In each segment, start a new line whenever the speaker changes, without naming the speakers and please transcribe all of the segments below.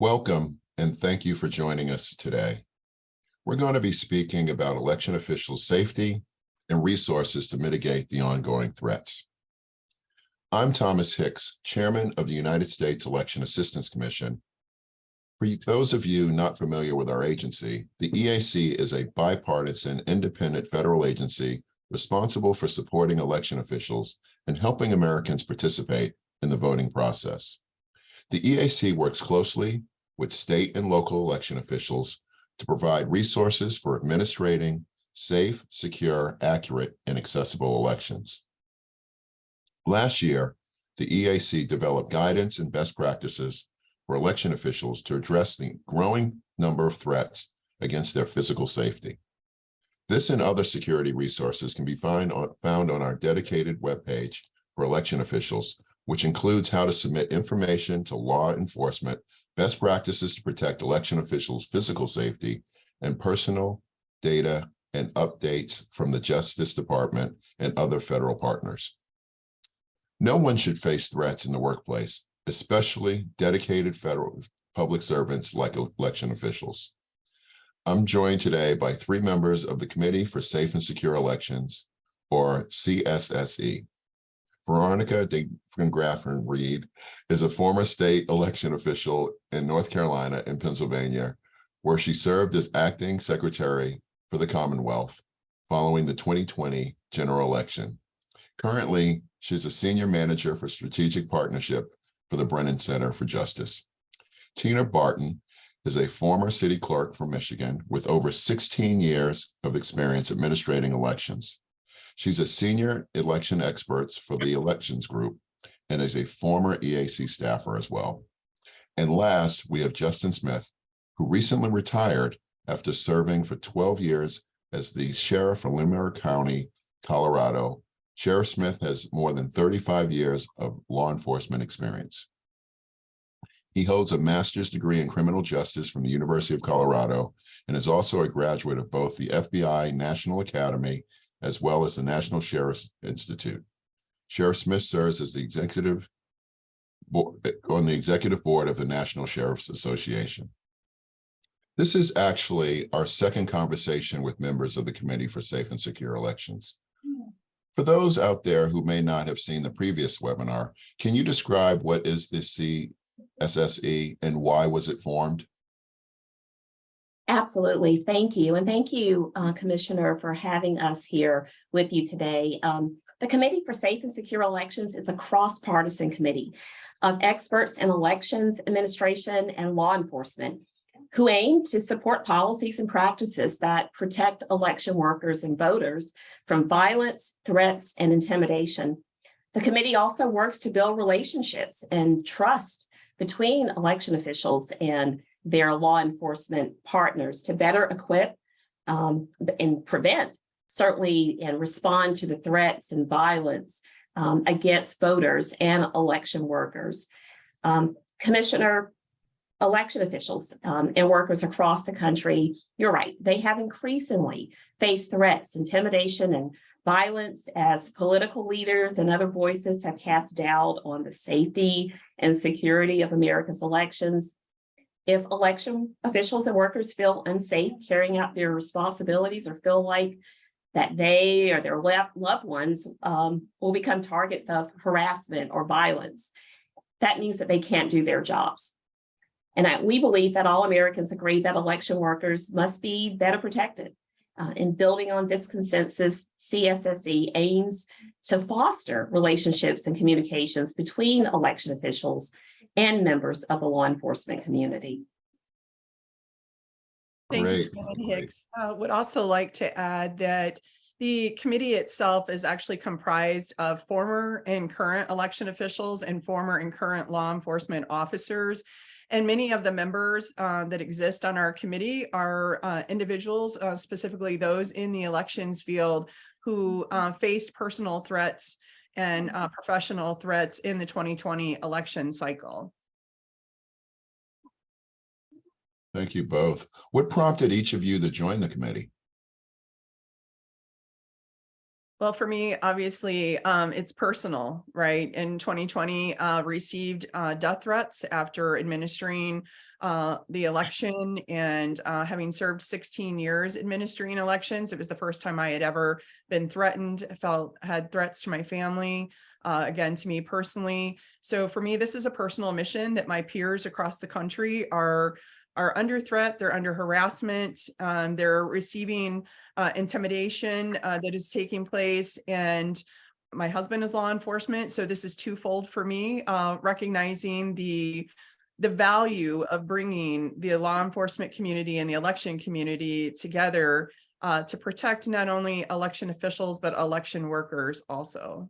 Welcome, and thank you for joining us today. We're going to be speaking about election officials' safety and resources to mitigate the ongoing threats. I'm Thomas Hicks, Chairman of the United States Election Assistance Commission. For those of you not familiar with our agency, the EAC is a bipartisan, independent federal agency responsible for supporting election officials and helping Americans participate in the voting process. The EAC works closely with state and local election officials to provide resources for administrating safe, secure, accurate, and accessible elections. Last year, the EAC developed guidance and best practices for election officials to address the growing number of threats against their physical safety. This and other security resources can be found on our dedicated webpage for election officials, which includes how to submit information to law enforcement, best practices to protect election officials' physical safety, and personal data and updates from the Justice Department and other federal partners. No one should face threats in the workplace, especially dedicated federal public servants like election officials. I'm joined today by three members of the Committee for Safe and Secure Elections, or CSSE. Veronica Degraffenreid is a former state election official in North Carolina and Pennsylvania, where she served as acting secretary for the Commonwealth following the 2020 general election. Currently, she's a senior manager for strategic partnership for the Brennan Center of Justice. Tina Barton is a former city clerk from Michigan with over 16 years of experience administrating elections. She's a senior election expert for the elections group and is a former EAC staffer as well. And last, we have Justin Smith, who recently retired after serving for 12 years as the Sheriff of Larimer County, Colorado. Sheriff Smith has more than 35 years of law enforcement experience. He holds a master's degree in criminal justice from the University of Colorado and is also a graduate of both the FBI National Academy as well as the National Sheriff's Institute. Sheriff Smith serves as the executive on the executive board of the National Sheriff's Association. This is actually our second conversation with members of the Committee for Safe and Secure Elections. For those out there who may not have seen the previous webinar, can you describe what is the CSSE and why was it formed?
Absolutely. Thank you. And thank you, Commissioner, for having us here with you today. The Committee for Safe and Secure Elections is a cross-partisan committee of experts in elections administration and law enforcement who aim to support policies and practices that protect election workers and voters from violence, threats, and intimidation. The committee also works to build relationships and trust between election officials and their law enforcement partners to better equip and prevent, certainly, and respond to the threats and violence against voters and election workers. Commissioner, election officials and workers across the country, you're right, they have increasingly faced threats, intimidation, and violence as political leaders and other voices have cast doubt on the safety and security of America's elections. If election officials and workers feel unsafe carrying out their responsibilities or feel like that they or their loved ones will become targets of harassment or violence, that means that they can't do their jobs. And we believe that all Americans agree that election workers must be better protected. In building on this consensus, CSSE aims to foster relationships and communications between election officials and members of the law enforcement community.
Thank you, Chairman Hicks. Would also like to add that the committee itself is actually comprised of former and current election officials and former and current law enforcement officers. And many of the members that exist on our committee are individuals, specifically those in the elections field who faced personal threats and professional threats in the 2020 election cycle.
Thank you both. What prompted each of you to join the committee?
Well, for me, obviously, it's personal, right? In 2020, received death threats after administering the election, and having served 16 years administering elections. It was the first time I had ever been threatened. Had threats to my family, again, to me personally. So for me, this is a personal mission that my peers across the country are under threat. They're under harassment. They're receiving intimidation that is taking place. And my husband is law enforcement, so this is twofold for me, recognizing the value of bringing the law enforcement community and the election community together to protect not only election officials, but election workers also.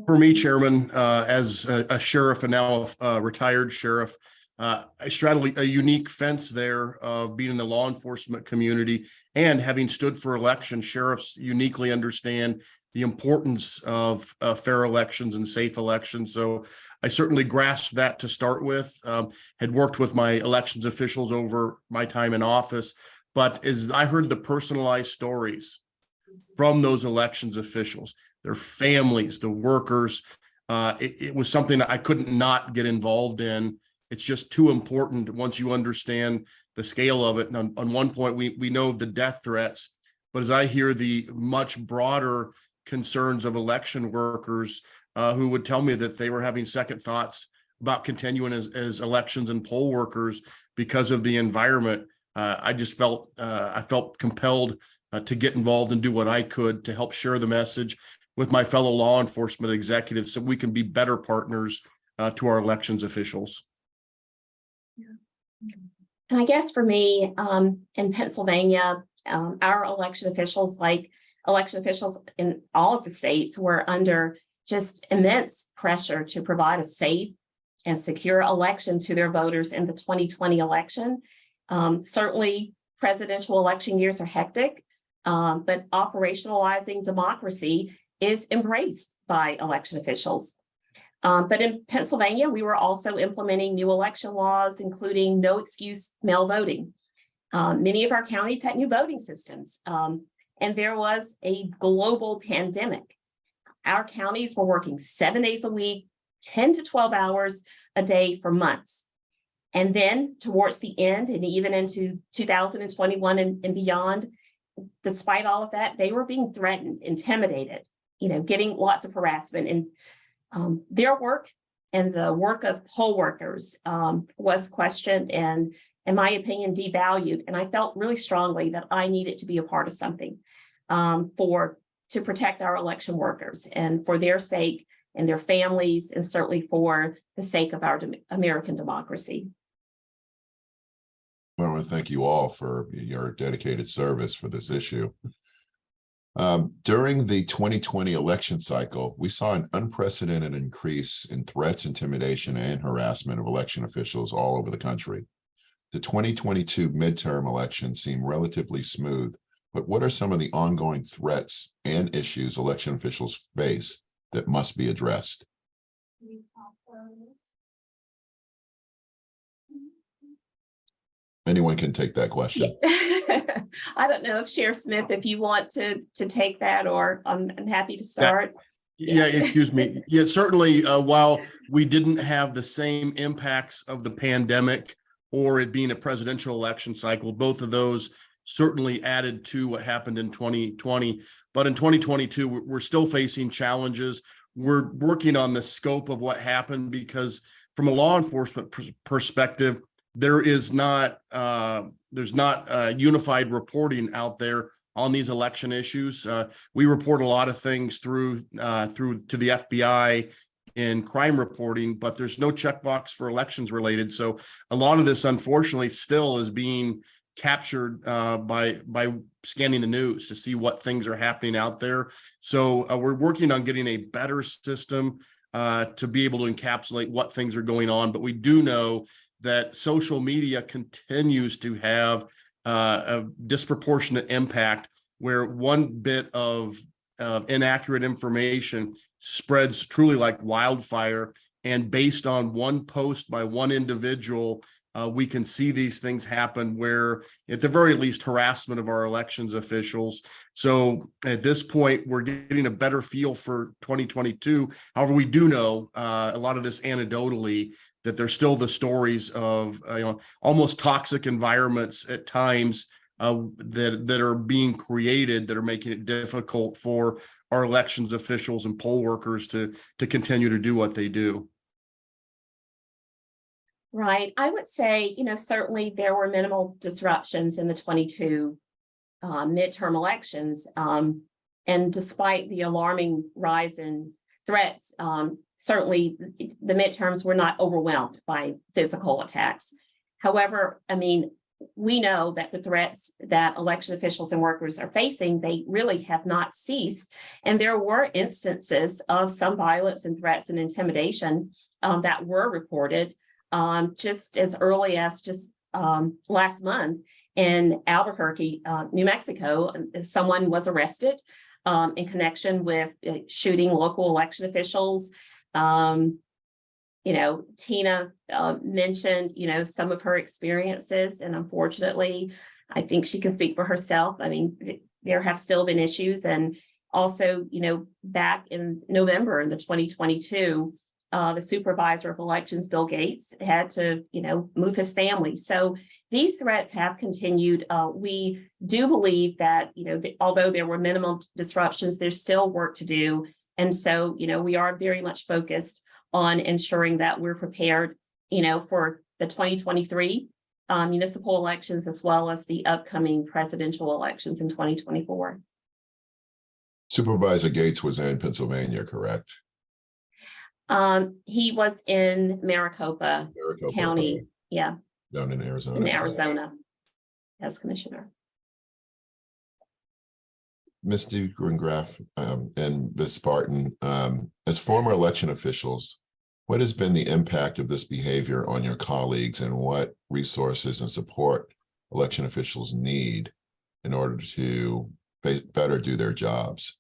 For me, Chairman, as a sheriff and now a retired sheriff, I straddle a unique fence there of being in the law enforcement community and having stood for election. Sheriffs uniquely understand the importance of fair elections and safe elections. So I certainly grasped that to start with, had worked with my elections officials over my time in office. But as I heard the personalized stories from those elections officials, their families, the workers, it was something that I couldn't not get involved in. It's just too important once you understand the scale of it. And on one point, we know the death threats, but as I hear the much broader concerns of election workers who would tell me that they were having second thoughts about continuing as elections and poll workers because of the environment, I just felt I felt compelled to get involved and do what I could to help share the message with my fellow law enforcement executives so we can be better partners to our elections officials.
And I guess for me, in Pennsylvania, our election officials, like election officials in all of the states, were under just immense pressure to provide a safe and secure election to their voters in the 2020 election. Certainly, presidential election years are hectic, but operationalizing democracy is embraced by election officials. But in Pennsylvania, we were also implementing new election laws, including no excuse mail voting. Many of our counties had new voting systems, and there was a global pandemic. Our counties were working 7 days a week, 10 to 12 hours a day for months. And then towards the end and even into 2021 and beyond, despite all of that, they were being threatened, intimidated, getting lots of harassment. And their work and the work of poll workers was questioned and, in my opinion, devalued. And I felt really strongly that I needed to be a part of something to protect our election workers and for their sake and their families, and certainly for the sake of our American democracy.
I want to thank you all for your dedicated service for this issue. During the 2020 election cycle, we saw an unprecedented increase in threats, intimidation, and harassment of election officials all over the country. The 2022 midterm election seemed relatively smooth, but what are some of the ongoing threats and issues election officials face that must be addressed? Anyone can take that question.
Yeah. I don't know if Sheriff Smith, if you want to take that, or I'm happy to start.
Yeah, excuse me. Yeah, certainly. While we didn't have the same impacts of the pandemic or it being a presidential election cycle, both of those certainly added to what happened in 2020. But in 2022, we're still facing challenges. We're working on the scope of what happened because from a law enforcement perspective, there's not unified reporting out there on these election issues. We report a lot of things through to the FBI in crime reporting, but there's no checkbox for elections related. So a lot of this, unfortunately, still is being captured by scanning the news to see what things are happening out there. So we're working on getting a better system to be able to encapsulate what things are going on. But we do know that social media continues to have a disproportionate impact where one bit of inaccurate information spreads truly like wildfire. And based on one post by one individual, we can see these things happen where, at the very least, harassment of our elections officials. So at this point, we're getting a better feel for 2022. However, we do know a lot of this anecdotally, that there's still the stories of almost toxic environments at times that are being created, that are making it difficult for our elections officials and poll workers to continue to do what they do.
Right. I would say, certainly there were minimal disruptions in the 22 midterm elections. And despite the alarming rise in threats, certainly the midterms were not overwhelmed by physical attacks. However, we know that the threats that election officials and workers are facing, they really have not ceased. And there were instances of some violence and threats and intimidation that were reported just as early as last month in Albuquerque, New Mexico. Someone was arrested in connection with shooting local election officials. Tina mentioned, some of her experiences, and unfortunately, I think she can speak for herself. There have still been issues. And also, back in November in the 2022, the supervisor of elections, Bill Gates, had to, move his family. So these threats have continued. We do believe that, although there were minimal disruptions, there's still work to do. And so, we are very much focused on ensuring that we're prepared, for the 2023 municipal elections, as well as the upcoming presidential elections in 2024.
Supervisor Gates was in Pennsylvania, correct?
He was in Maricopa County,
down in Arizona.
In Arizona, as commissioner.
Ms. Degraffenreid and Ms. Barton, as former election officials, what has been the impact of this behavior on your colleagues, and what resources and support election officials need in order to better do their jobs?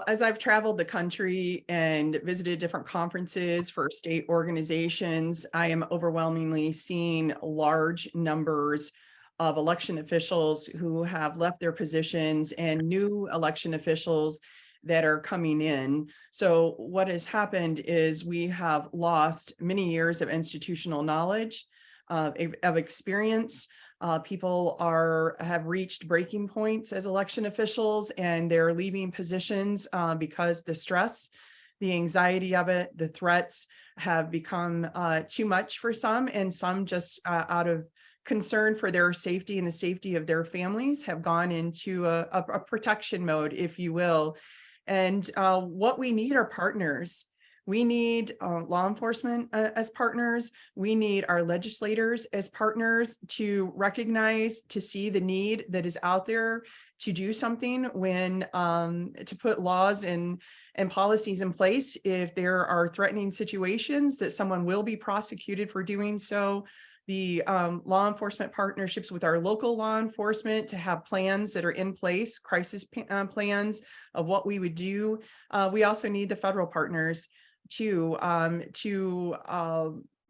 As I've traveled the country and visited different conferences for state organizations, I am overwhelmingly seeing large numbers of election officials who have left their positions and new election officials that are coming in. So what has happened is we have lost many years of institutional knowledge, of experience. People have reached breaking points as election officials, and they're leaving positions because the stress, the anxiety of it, the threats have become too much for some, and some just out of concern for their safety and the safety of their families have gone into a protection mode, if you will. And what we need are partners. We need law enforcement as partners. We need our legislators as partners to recognize, to see the need that is out there to do something when to put laws and policies in place if there are threatening situations that someone will be prosecuted for doing so. The law enforcement partnerships with our local law enforcement to have plans that are in place, crisis plans of what we would do. We also need the federal partners to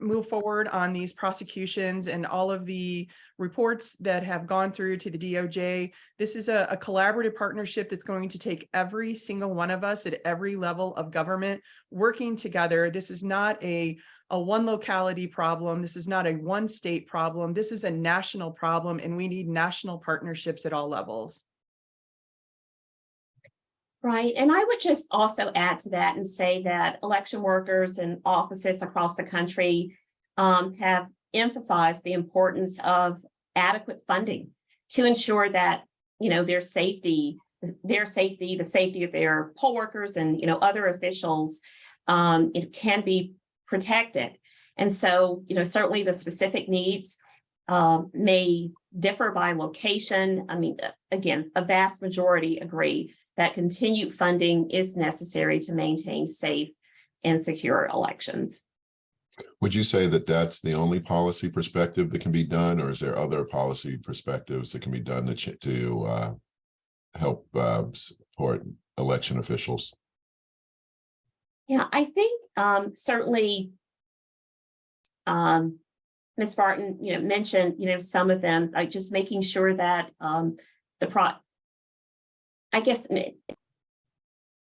move forward on these prosecutions and all of the reports that have gone through to the DOJ. This is a collaborative partnership that's going to take every single one of us at every level of government working together. This is not a one locality problem. This is not a one state problem. This is a national problem, and we need national partnerships at all levels.
Right. And I would just also add to that and say that election workers and offices across the country have emphasized the importance of adequate funding to ensure that, their safety, the safety of their poll workers and, other officials, it can be protected. And so, certainly the specific needs may differ by location. Again, a vast majority agree that continued funding is necessary to maintain safe and secure elections.
Would you say that that's the only policy perspective that can be done, or is there other policy perspectives that can be done to help support election officials?
Yeah, I think certainly Ms. Barton, mentioned, some of them, like just making sure that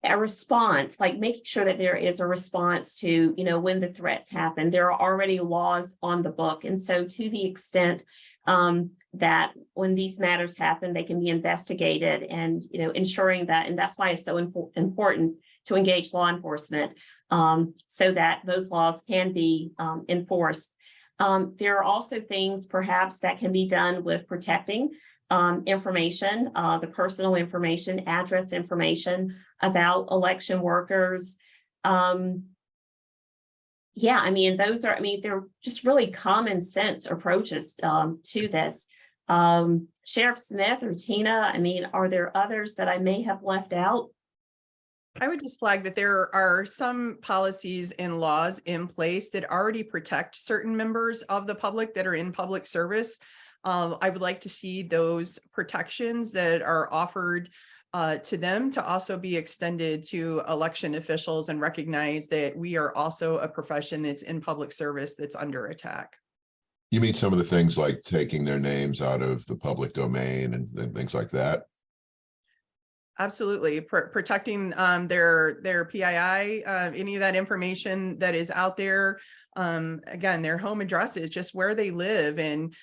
a response, like making sure that there is a response to, when the threats happen. There are already laws on the book. And so to the extent that when these matters happen, they can be investigated and, ensuring that, and that's why it's so important to engage law enforcement so that those laws can be enforced. There are also things perhaps that can be done with protecting information, the personal information, address information about election workers. They're just really common sense approaches to this. Sheriff Smith or Tina, are there others that I may have left out?
I would just flag that there are some policies and laws in place that already protect certain members of the public that are in public service. I would like to see those protections that are offered to them to also be extended to election officials and recognize that we are also a profession that's in public service that's under attack.
You mean some of the things like taking their names out of the public domain and things like that?
Absolutely. Protecting their PII, any of that information that is out there. Again, their home addresses, just where they live, and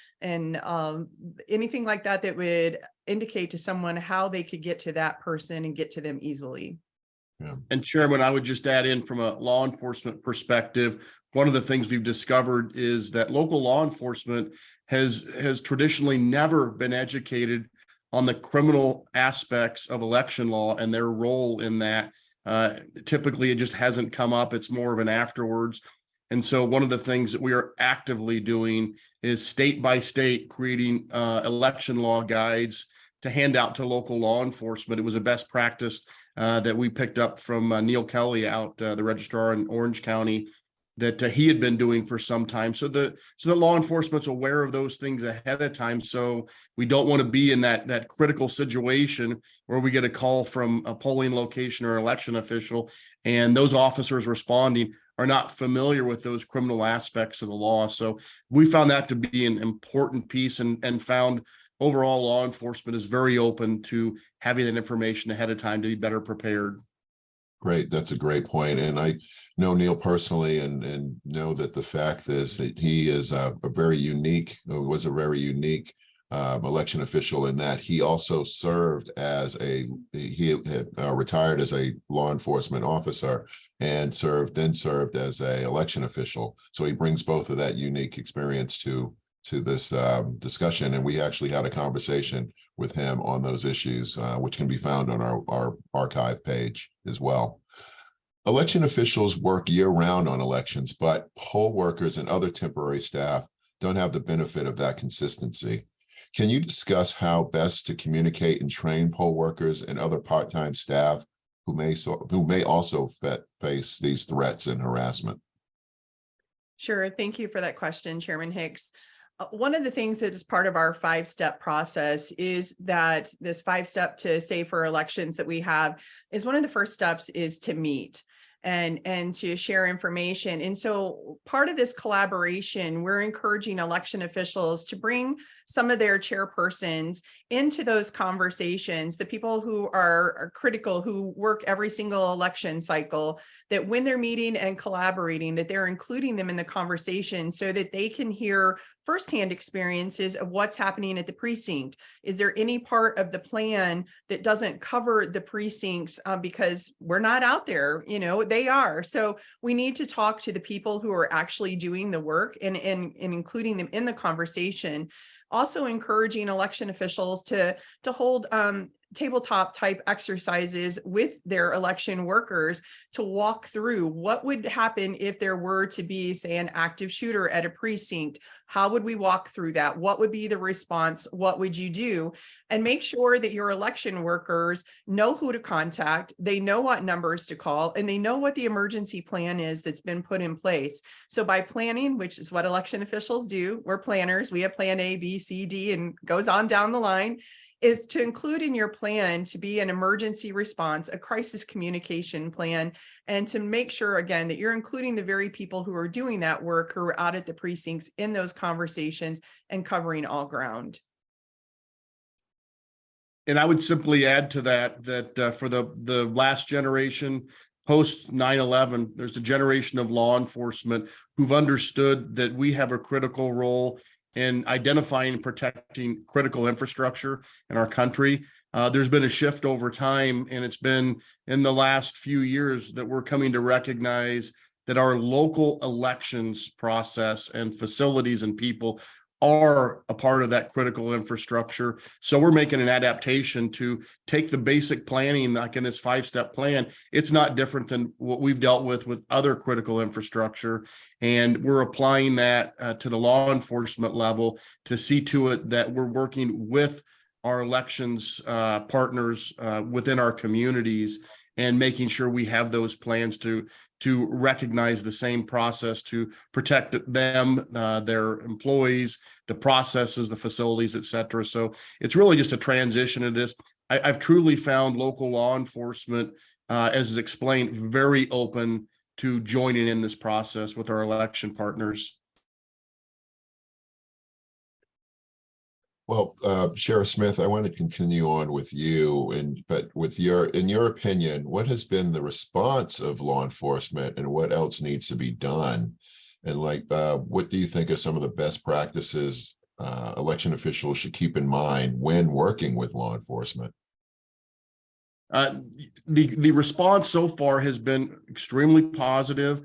anything like that that would indicate to someone how they could get to that person and get to them easily.
Yeah.
And Chairman, I would just add in from a law enforcement perspective, one of the things we've discovered is that local law enforcement has traditionally never been educated on the criminal aspects of election law and their role in that. Typically, it just hasn't come up. It's more of an afterwards. And so one of the things that we are actively doing is state by state creating election law guides to hand out to local law enforcement. It was a best practice that we picked up from Neil Kelly out, the registrar in Orange County, that he had been doing for some time. So the law enforcement's aware of those things ahead of time. So we don't want to be in that critical situation where we get a call from a polling location or election official, and those officers responding are not familiar with those criminal aspects of the law. So we found that to be an important piece, and found overall law enforcement is very open to having that information ahead of time to be better prepared.
Great. That's a great point. And I know Neil personally and know that the fact is that he is was a very unique election official in that he also served as he had retired as a law enforcement officer and then served as a election official. So he brings both of that unique experience to this discussion, and we actually had a conversation with him on those issues, which can be found on our archive page as well. Election officials work year-round on elections, but poll workers and other temporary staff don't have the benefit of that consistency. Can you discuss how best to communicate and train poll workers and other part-time staff who may also face these threats and harassment?
Sure. Thank you for that question, Chairman Hicks. One of the things that is part of our 5-step process is that this 5-step to safer elections that we have is one of the first steps is to meet and to share information. And so part of this collaboration, we're encouraging election officials to bring some of their chairpersons into those conversations, the people who are critical, who work every single election cycle, that when they're meeting and collaborating, that they're including them in the conversation so that they can hear firsthand experiences of what's happening at the precinct. Is there any part of the plan that doesn't cover the precincts because we're not out there, they are. So we need to talk to the people who are actually doing the work and including them in the conversation. Also encouraging election officials to hold tabletop type exercises with their election workers to walk through what would happen if there were to be, say, an active shooter at a precinct. How would we walk through that? What would be the response? What would you do? And make sure that your election workers know who to contact, they know what numbers to call, and they know what the emergency plan is that's been put in place. So by planning, which is what election officials do, we're planners, we have plan A, B, C, D, and goes on down the line. is to include in your plan to be an emergency response, a crisis communication plan, and to make sure, again, that you're including the very people who are doing that work, who are out at the precincts in those conversations and covering all ground.
And I would simply add to that for the last generation, post 9/11, there's a generation of law enforcement who've understood that we have a critical role in identifying and protecting critical infrastructure in our country. There's been a shift over time, and it's been in the last few years that we're coming to recognize that our local elections process and facilities and people are a part of that critical infrastructure. So we're making an adaptation to take the basic planning, like in this 5-step plan. It's not different than what we've dealt with other critical infrastructure. And we're applying that to the law enforcement level to see to it that we're working with our elections partners within our communities and making sure we have those plans to recognize the same process to protect them, their employees, the processes, the facilities, et cetera. So it's really just a transition of this. I've truly found local law enforcement, as is explained, very open to joining in this process with our election partners.
Well, Sheriff Smith, I want to continue on with you, but in your opinion, what has been the response of law enforcement, and what else needs to be done? And what do you think are some of the best practices election officials should keep in mind when working with law enforcement?
The response so far has been extremely positive.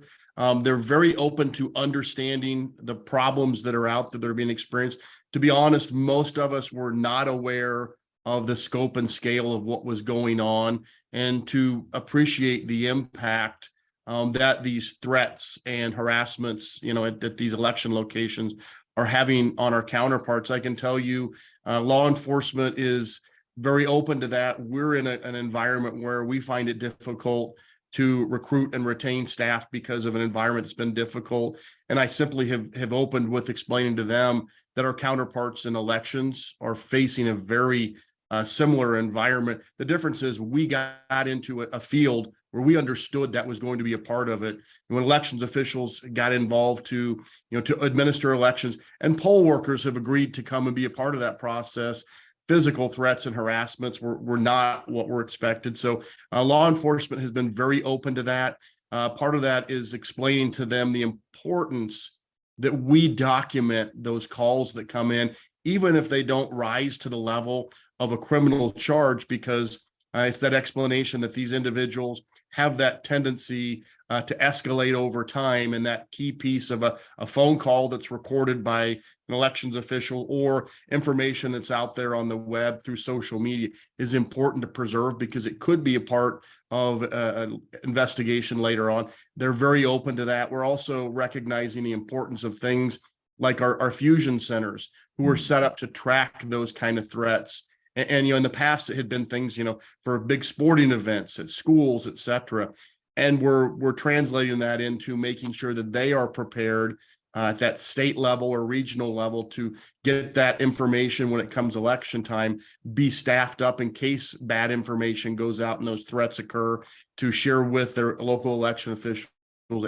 They're very open to understanding the problems that are out there that are being experienced. To be honest, most of us were not aware of the scope and scale of what was going on, and to appreciate the impact that these threats and harassments, at these election locations are having on our counterparts. I can tell you, law enforcement is very open to that. We're in an environment where we find it difficult to recruit and retain staff because of an environment that's been difficult. And I simply have opened with explaining to them that our counterparts in elections are facing a very similar environment. The difference is we got into a field where we understood that was going to be a part of it. And when elections officials got involved to administer elections, and poll workers have agreed to come and be a part of that process, physical threats and harassments were not what were expected. So law enforcement has been very open to that. Part of that is explaining to them the importance that we document those calls that come in, even if they don't rise to the level of a criminal charge, because it's that explanation that these individuals have that tendency to escalate over time. And that key piece of a phone call that's recorded by an elections official or information that's out there on the web through social media is important to preserve, because it could be a part of an investigation later on. They're very open to that. We're also recognizing the importance of things like our fusion centers, who are set up to track those kind of threats. And in the past, it had been things, for big sporting events at schools, et cetera. And we're translating that into making sure that they are prepared at that state level or regional level to get that information when it comes election time, be staffed up in case bad information goes out and those threats occur, to share with their local election officials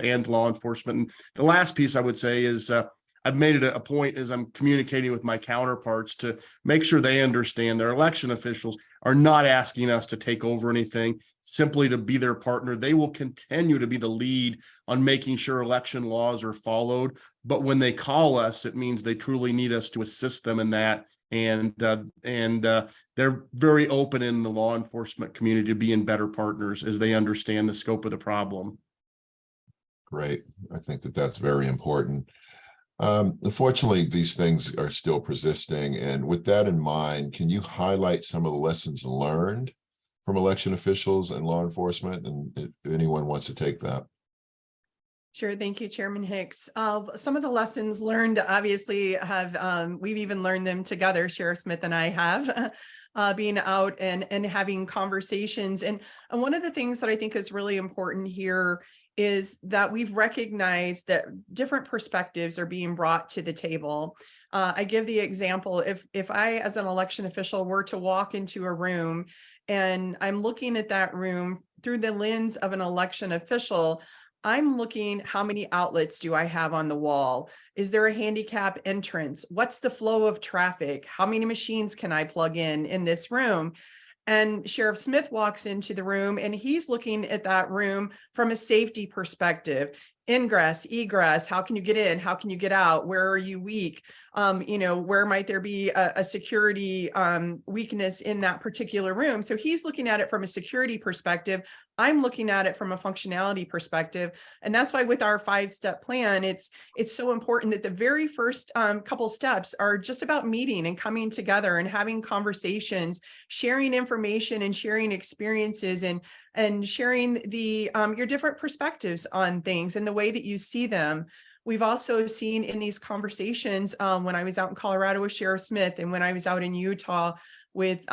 and law enforcement. And the last piece I would say is I've made it a point as I'm communicating with my counterparts to make sure they understand their election officials are not asking us to take over anything, simply to be their partner. They will continue to be the lead on making sure election laws are followed. But when they call us, it means they truly need us to assist them in that. And they're very open in the law enforcement community to being better partners as they understand the scope of the problem.
Great. I think that's very important. Unfortunately, these things are still persisting. And with that in mind, can you highlight some of the lessons learned from election officials and law enforcement? And if anyone wants to take that.
Sure. Thank you, Chairman Hicks. Some of the lessons learned, obviously, we've even learned them together, Sheriff Smith and I have, being out and having conversations. And one of the things that I think is really important here is that we've recognized that different perspectives are being brought to the table. I give the example, if I, as an election official, were to walk into a room and I'm looking at that room through the lens of an election official, I'm looking, how many outlets do I have on the wall? Is there a handicap entrance? What's the flow of traffic? How many machines can I plug in this room? And Sheriff Smith walks into the room and he's looking at that room from a safety perspective. Ingress, egress, how can you get in? How can you get out? Where are you weak? Where might there be a security weakness in that particular room? So he's looking at it from a security perspective. I'm looking at it from a functionality perspective. And that's why with our 5-step plan, it's so important that the very first couple steps are just about meeting and coming together and having conversations, sharing information and sharing experiences, and sharing the your different perspectives on things and the way that you see them. We've also seen in these conversations, when I was out in Colorado with Sheriff Smith and when I was out in Utah with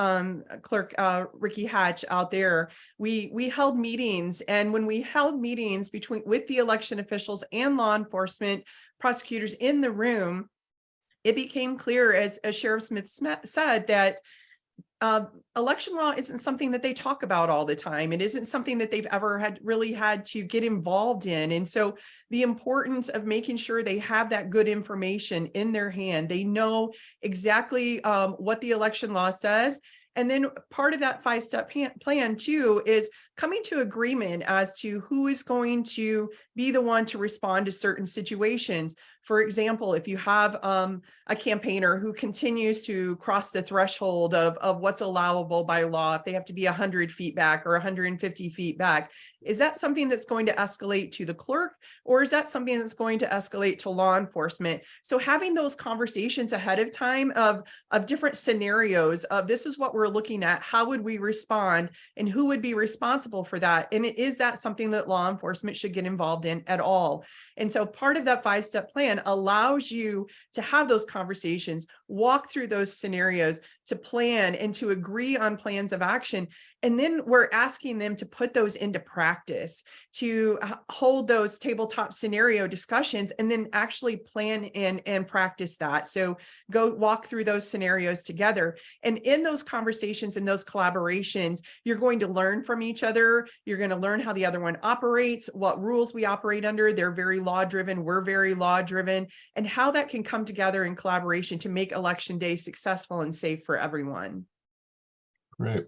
Clerk Ricky Hatch out there, we held meetings. And when we held meetings with the election officials and law enforcement prosecutors in the room, it became clear, as Sheriff Smith said, that election law isn't something that they talk about all the time. It isn't something that they've ever really had to get involved in. And so the importance of making sure they have that good information in their hand, they know exactly what the election law says. And then part of that 5-step plan too is coming to agreement as to who is going to be the one to respond to certain situations. For example, if you have a campaigner who continues to cross the threshold of what's allowable by law, if they have to be 100 feet back or 150 feet back, is that something that's going to escalate to the clerk, or is that something that's going to escalate to law enforcement? So having those conversations ahead of time of different scenarios of this is what we're looking at, how would we respond, and who would be responsible for that? And is that something that law enforcement should get involved in at all? And so part of that 5-step plan allows you to have those conversations, walk through those scenarios, to plan and to agree on plans of action. And then we're asking them to put those into practice, to hold those tabletop scenario discussions, and then actually plan and practice that. So go walk through those scenarios together. And in those conversations and those collaborations, you're going to learn from each other. You're going to learn how the other one operates, what rules we operate under. They're very law-driven, we're very law-driven, and how that can come together in collaboration to make Election Day successful and safe for everyone.
Great.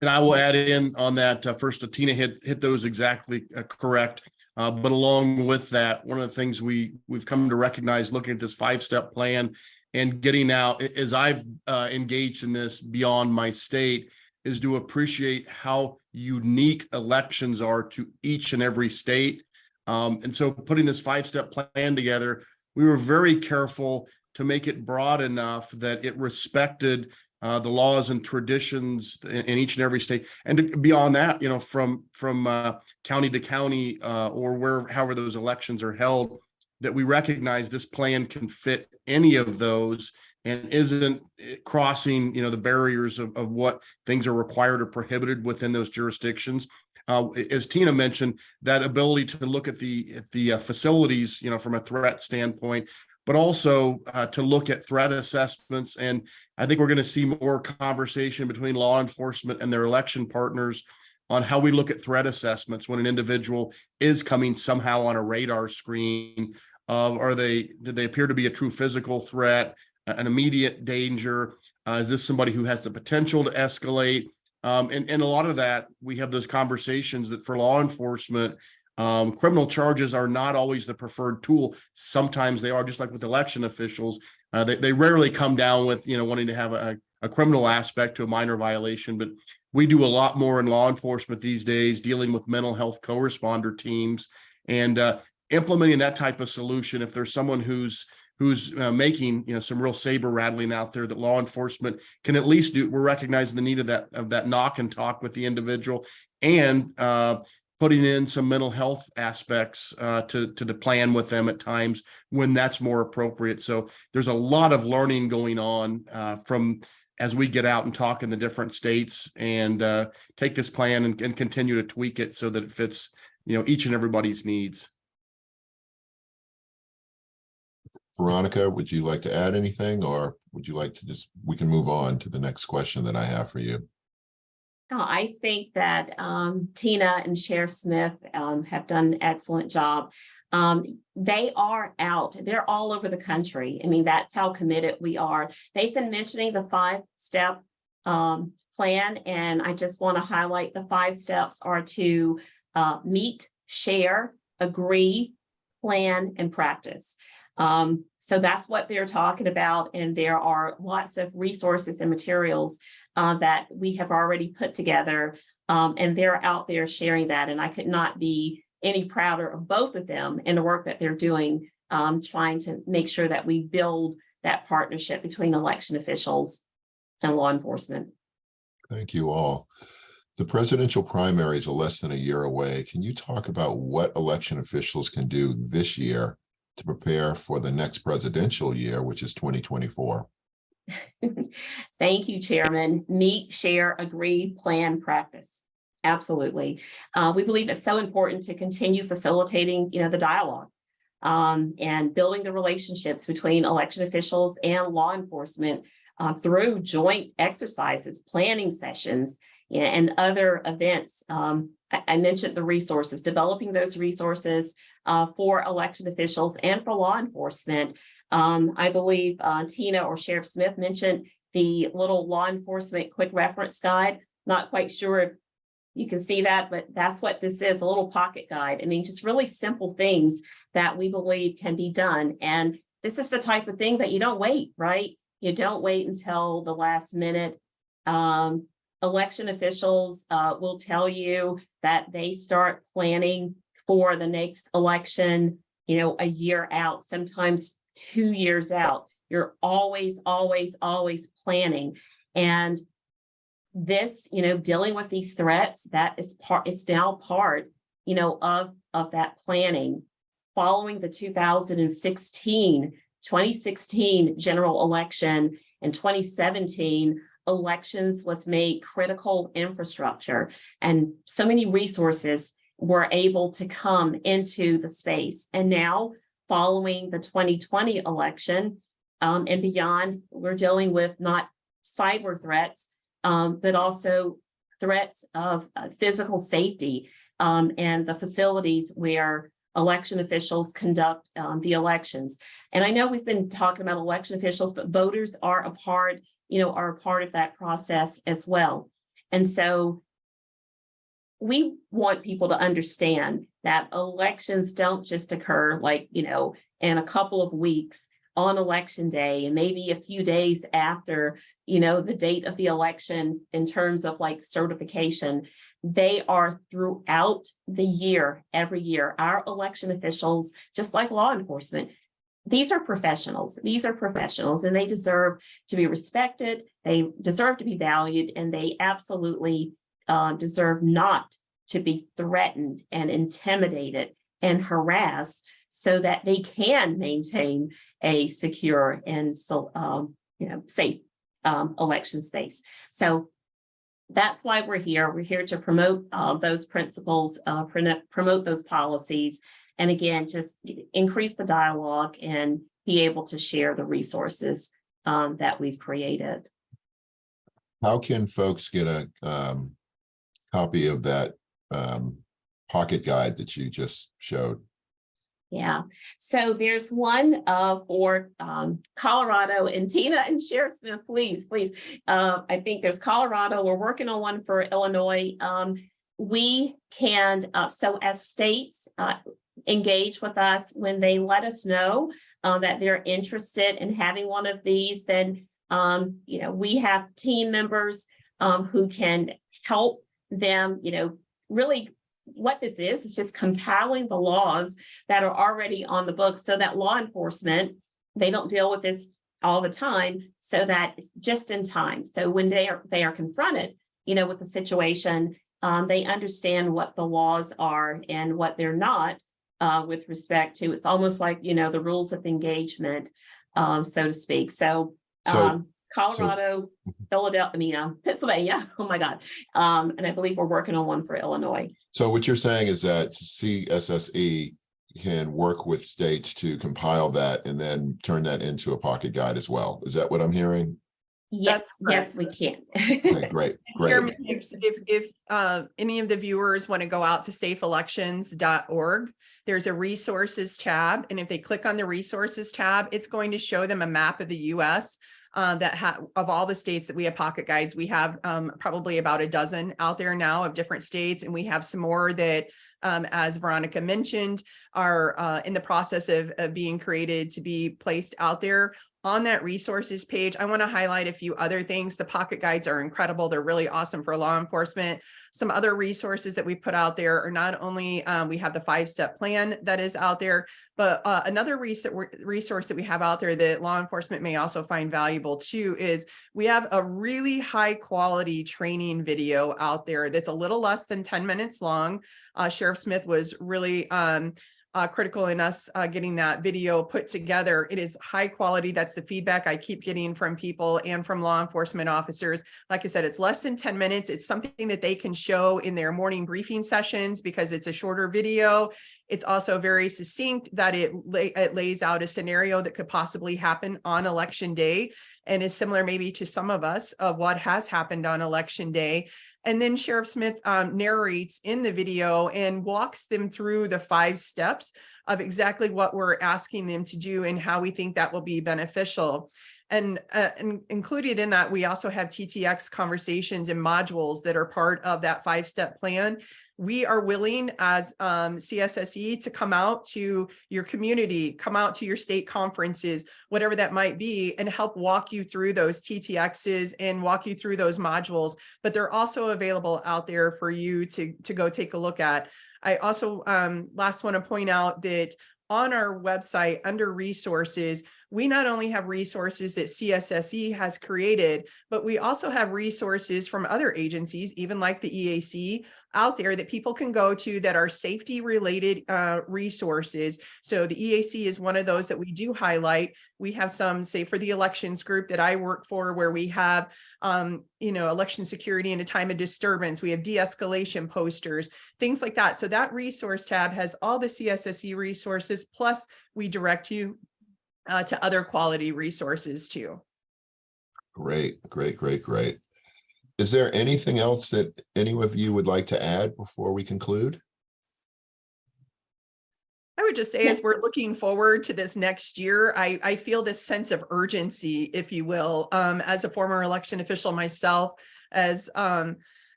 And I will add in on that. First, Tina hit those exactly correct. But along with that, one of the things we've come to recognize looking at this 5-step plan and getting out, as I've engaged in this beyond my state, is to appreciate how unique elections are to each and every state. And so putting this 5-step plan together, we were very careful to make it broad enough that it respected the laws and traditions in each and every state, and beyond that, from county to county or however those elections are held, that we recognize this plan can fit any of those and isn't crossing, the barriers of what things are required or prohibited within those jurisdictions. As Tina mentioned, that ability to look at the facilities, from a threat standpoint, but also to look at threat assessments. And I think we're going to see more conversation between law enforcement and their election partners on how we look at threat assessments when an individual is coming somehow on a radar screen. Do they appear to be a true physical threat, an immediate danger? Is this somebody who has the potential to escalate? And a lot of that, we have those conversations that for law enforcement, criminal charges are not always the preferred tool. Sometimes they are, just like with election officials. They rarely come down with, wanting to have a criminal aspect to a minor violation, but we do a lot more in law enforcement these days, dealing with mental health co-responder teams and implementing that type of solution. If there's someone who's making some real saber rattling out there, that law enforcement can at least do. We're recognizing the need of that knock and talk with the individual, and putting in some mental health aspects to the plan with them at times when that's more appropriate. So there's a lot of learning going on from as we get out and talk in the different states and take this plan and continue to tweak it so that it fits each and everybody's needs.
Veronica, would you like to add anything, or would you like to we can move on to the next question that I have for you?
No, I think that Tina and Sheriff Smith have done an excellent job. They are out. They're all over the country. I mean, that's how committed we are. They've been mentioning the 5-step plan, and I just want to highlight the 5 steps are to meet, share, agree, plan, and practice. So that's what they're talking about. And there are lots of resources and materials that we have already put together, and they're out there sharing that. And I could not be any prouder of both of them and the work that they're doing, trying to make sure that we build that partnership between election officials and law enforcement.
Thank you all. The presidential primaries are less than a year away. Can you talk about what election officials can do this year to prepare for the next presidential year, which is 2024?
Thank you, Chairman. Meet, share, agree, plan, practice. Absolutely. We believe it's so important to continue facilitating, the dialogue and building the relationships between election officials and law enforcement through joint exercises, planning sessions, and other events. I mentioned the resources, developing those resources for election officials and for law enforcement. I believe Tina or Sheriff Smith mentioned the little law enforcement quick reference guide. Not quite sure if you can see that, but that's what this is, a little pocket guide. I mean, just really simple things that we believe can be done. And this is the type of thing that you don't wait, right? You don't wait until the last minute. Election officials will tell you that they start planning for the next election, a year out, sometimes 2 years out. You're always, always, always planning. And this, dealing with these threats, that is it's now part, of that planning. Following the 2016 general election and 2017 elections was made critical infrastructure, and so many resources were able to come into the space. And now, following the 2020 election and beyond, we're dealing with not cyber threats, but also threats of physical safety and the facilities where election officials conduct the elections. And I know we've been talking about election officials, but voters are a part of that process as well. And so we want people to understand that elections don't just occur in a couple of weeks on election day and maybe a few days after, the date of the election in terms of certification. They are throughout the year, every year. Our election officials, just like law enforcement, these are professionals. And they deserve to be respected. They deserve to be valued, and they absolutely deserve not to be threatened and intimidated and harassed, so that they can maintain a secure and safe election space. So that's why we're here. We're here to promote those principles, promote those policies, and again, just increase the dialogue and be able to share the resources that we've created.
How can folks get a copy of that pocket guide that you just showed?
Yeah, so there's one for Colorado, and Tina and Sheriff Smith, please. I think there's Colorado. We're working on one for Illinois. We can, so as states engage with us, when they let us know that they're interested in having one of these, then, we have team members who can help them, really. What this is just compiling the laws that are already on the books, so that law enforcement, they don't deal with this all the time, so that it's just in time. So when they are confronted, with the situation, they understand what the laws are and what they're not with respect to. It's almost like, the rules of engagement, so to speak. So Colorado, Philadelphia, Pennsylvania. Oh my God. And I believe we're working on one for Illinois.
So what you're saying is that CSSE can work with states to compile that and then turn that into a pocket guide as well. Is that what I'm hearing?
Yes,
That's
yes, we can.
Okay, great,
Chairman
great.
Hicks, if any of the viewers want to go out to safeelections.org, there's a resources tab. And if they click on the resources tab, it's going to show them a map of the US of all the states that we have pocket guides. We have probably about a dozen out there now of different states. And we have some more that, as Veronica mentioned, are in the process of being created to be placed out there. On that resources page, I want to highlight a few other things. The pocket guides are incredible. They're really awesome for law enforcement. Some other resources that we put out there are not only we have the 5-step plan that is out there, but another resource that we have out there that law enforcement may also find valuable too is we have a really high quality training video out there that's a little less than 10 minutes long. Sheriff Smith was really critical in us getting that video put together. It is high quality. That's the feedback I keep getting from people and from law enforcement officers. Like I said, it's less than 10 minutes. It's something that they can show in their morning briefing sessions because it's a shorter video. It's also very succinct that it lays out a scenario that could possibly happen on election day and is similar maybe to some of us of what has happened on election day. And then Sheriff Smith narrates in the video and walks them through the 5 steps of exactly what we're asking them to do and how we think that will be beneficial. And included in that, we also have TTX conversations and modules that are part of that 5-step plan. We are willing as CSSE to come out to your community, come out to your state conferences, whatever that might be, and help walk you through those TTXs and walk you through those modules. But they're also available out there for you to go take a look at. I also last want to point out that on our website under resources, we not only have resources that CSSE has created, but we also have resources from other agencies, even like the EAC out there that people can go to that are safety related resources. So the EAC is one of those that we do highlight. We have some, say for the elections group that I work for, where we have, election security in a time of disturbance. We have de-escalation posters, things like that. So that resource tab has all the CSSE resources, plus we direct you to other quality resources too.
Great. Is there anything else that any of you would like to add before we conclude?
I would just say, as we're looking forward to this next year, I feel this sense of urgency, if you will, as a former election official myself, as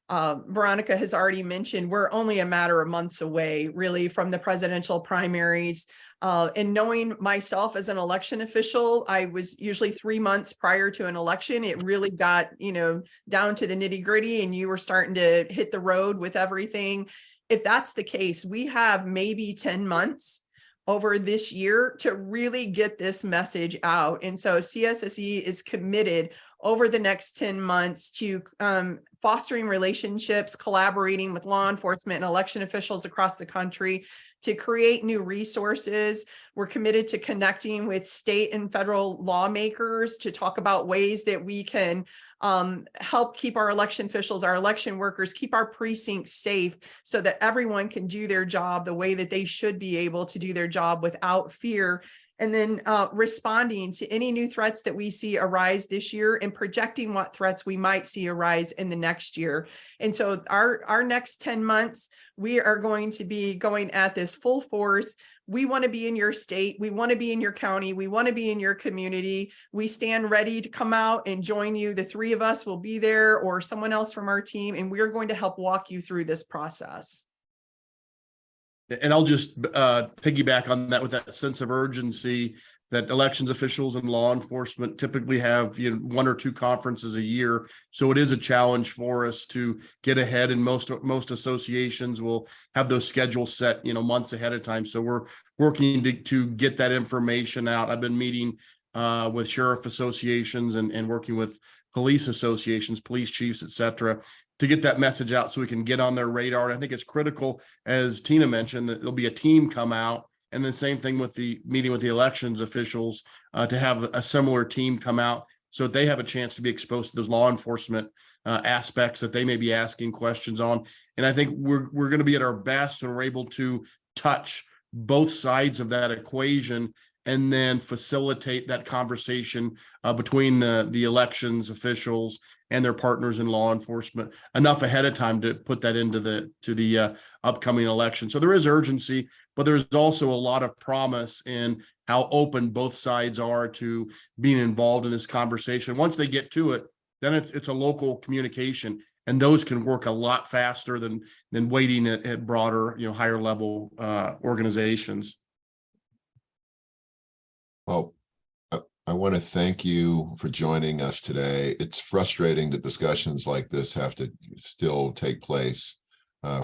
Veronica has already mentioned, we're only a matter of months away, really, from the presidential primaries. And knowing myself as an election official, I was usually 3 months prior to an election. It really got, down to the nitty gritty, and you were starting to hit the road with everything. If that's the case, we have maybe 10 months over this year to really get this message out. And so CSSE is committed over the next 10 months to fostering relationships, collaborating with law enforcement and election officials across the country to create new resources. We're committed to connecting with state and federal lawmakers to talk about ways that we can help keep our election officials, our election workers, keep our precincts safe so that everyone can do their job the way that they should be able to do their job without fear. And then responding to any new threats that we see arise this year and projecting what threats we might see arise in the next year. And so our next 10 months, we are going to be going at this full force. We want to be in your state. We want to be in your county. We want to be in your community. We stand ready to come out and join you. The 3 of us will be there, or someone else from our team, and we're going to help walk you through this process.
And I'll just piggyback on that with that sense of urgency that elections officials and law enforcement typically have 1 or 2 conferences a year. So it is a challenge for us to get ahead, and most associations will have those schedules set, months ahead of time. So we're working to get that information out. I've been meeting with sheriff associations and working with police associations, police chiefs, et cetera, to get that message out so we can get on their radar. And I think it's critical, as Tina mentioned, that there'll be a team come out, and the same thing with the meeting with the elections officials to have a similar team come out so that they have a chance to be exposed to those law enforcement aspects that they may be asking questions on. And I think we're going to be at our best when we're able to touch both sides of that equation and then facilitate that conversation between the elections officials and their partners in law enforcement enough ahead of time to put that into the upcoming election. So there is urgency, but there's also a lot of promise in how open both sides are to being involved in this conversation. Once they get to it, then it's a local communication, and those can work a lot faster than waiting at broader, higher level organizations.
Well, I want to thank you for joining us today. It's frustrating that discussions like this have to still take place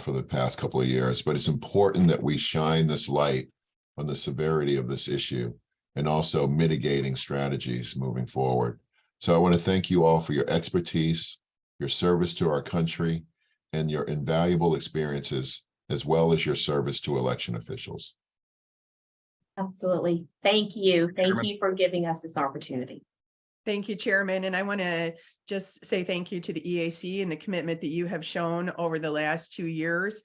for the past couple of years, but it's important that we shine this light on the severity of this issue and also mitigating strategies moving forward. So I want to thank you all for your expertise, your service to our country, and your invaluable experiences, as well as your service to election officials.
Absolutely. Thank you. Thank
Chairman.
you for giving us this opportunity.
Thank you, Chairman. And I want to just say thank you to the EAC and the commitment that you have shown over the last 2 years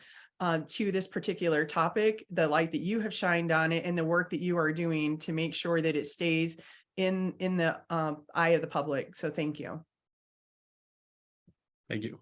to this particular topic, the light that you have shined on it, and the work that you are doing to make sure that it stays in the eye of the public. So thank you.
Thank you.